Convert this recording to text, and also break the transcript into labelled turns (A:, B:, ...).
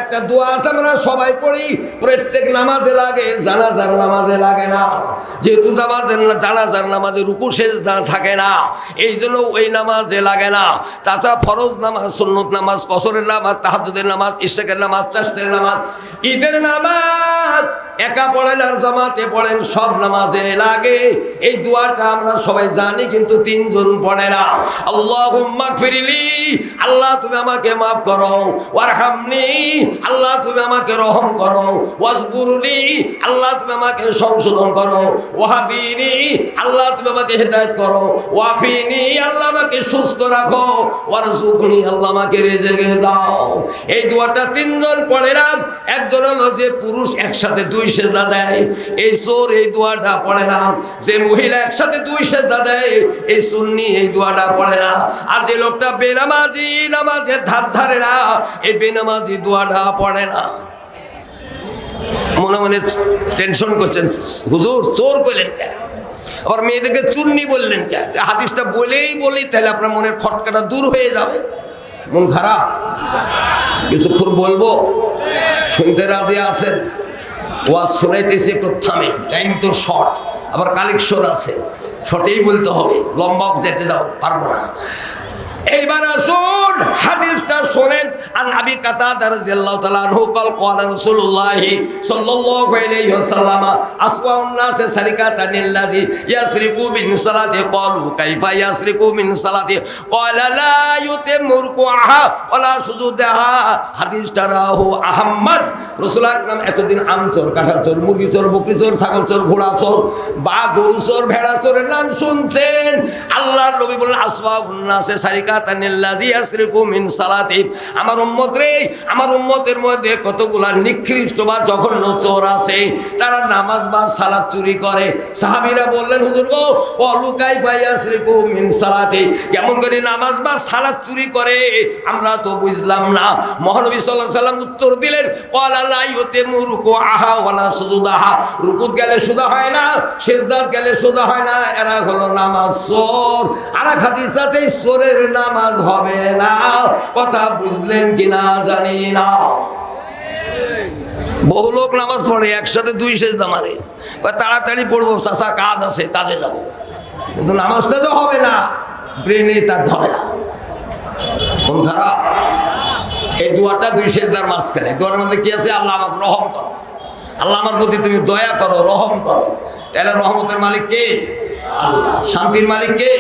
A: একটা দোয়া আছে আমরা সবাই পড়ি, প্রত্যেক নামাজে লাগে, জানাজার নামাজে লাগে না। যেহেতু জানাজার নামাজে রুকু সেজদা থাকে না, এই জন্য ওই নামাজে লাগে না। তাছাড়া ফরজ নামাজ, সুন্নত নামাজ, কসরের নামাজ, তাহাজ্জুদের নামাজ, ইশরাকের নামাজ, চাশতের নামাজ, ঈদের নামাজ একা পড়েন আর জামাতে পড়েন, সব নামাজে লাগে। এই দোয়াটা আমরা সবাই জানি, কিন্তু তিনজন পড়ে না। আল্লাহুম্মা গফিরলি, আল্লাহ তুমি আমাকে মাফ করো, ওয়ারহামনি, আল্লাহ তুমি আমাকে রহম করো, ওয়াজবুরনি, আল্লাহ তুমি আমাকে সংশোধন করো, ওয়াহদিনি, আল্লাহ তুমি আমাকে হেদায়েত করো, ওয়াফিনি, আল্লাহ আমাকে সুস্থ রাখো, ওয়ারজুকনি, আল্লাহ আমাকে রিজিক দাও। এই দোয়াটা তিনজন পড়ে না। একজন হলো যে পুরুষ একসাথে দুই সেজদা দেয়, এই চোর এই দোয়াটা পড়ে না। যে মহিলা একসাথে দুই সেজদা দেয়, এই সুন্নি এই দোয়াটা পড়ে না। আর যে লোকটা বেনামাজি, নামাজের ধার ধারে না, এই বেনামাজি দোয়াটা পড়ে না। মনে মনে টেনশন করছেন, হুজুর চোর কইলেন কে, আবার মেয়েদেরকে চুন্নি বললেন কে? হাদিসটা বলি তাহলে আপনার মনের খটকাটা দূর হয়ে যাবে। মন খারাপ, কিছুক্ষণ বলবো, শুনতে রাজি আছেন? ওয়াজ শোনাইতেছি, একটু থামেন, টাইম তো শর্ট, আবার কালেকশন আছে, শর্টেই বলতে হবে, লম্বা যেতে যাও পারবো না। এইবার আসুন হাদিসটা শোনেন। আন আবি কাতাদা রাদিয়াল্লাহু তাআলা আনহু قال قال رسول الله صلى الله عليه وسلم اسوا الناس سرقه الذي يسرق من صلاته قالوا كيف يسرق من صلاته قال لا يتم ركوعها ولا سجودها। হাদিসটা রাহু আহমদ। রাসূল আকরাম এতদিন আম চোর, কাঁঠাল চোর, মুরগি চোর, বকরি চোর, ছাগল চোর, ঘোড়া চোর বা গরু চোর, ভেড়া চোরের নাম শুনছেন। আল্লাহর নবী বলেন আসওয়া উন্নাসে সারিকা আমার উম্মত রে, আমার উম্মতের মধ্যে কতগুলা নিকৃষ্ট বা জঘন্য চোর আছে, তারা নামাজ বা সালাত চুরি করে। সাহাবীরা বললেন হুজুর গো, অলুকাই ফায়াসরিকু মিন সালাতি, কেমন করে নামাজ বা সালাত চুরি করে আমরা তো বুঝলাম না। মহানবী সাল্লাল্লাহু আলাইহি সাল্লাম উত্তর দিলেন, ক্বালা লা ইউতিমু রুকুআহা ওয়ালা সুজুদাহা, রুকুত গেলে সুজা হয় না, সিজদাত গেলে সুজা হয় না, এরা হলো নামাজ চোর। আর হাদিস আছে চোরের নামাজ হবে না। কথা বুঝলেন কিনা জানি না। বহু লোক নামাজ পড়ে একসাথে দুই সেজদা মারে, তাড়াতাড়ি পড়বো, চাচা কাজ আছে, কাজে যাব, কিন্তু নামাজটা তো হবে না, ব্রেনে তার ধরে না। কোন খারাপ। এই দোয়াটা দুই সেজদার মাঝখানে, দোয়ার মধ্যে কি আছে? আল্লাহ আমাকে রহম করো, আল্লাহ আমার প্রতি তুমি দয়া করো, রহম করো। তাহলে রহমতের মালিক কে? আল্লাহ। শান্তির মালিক কে?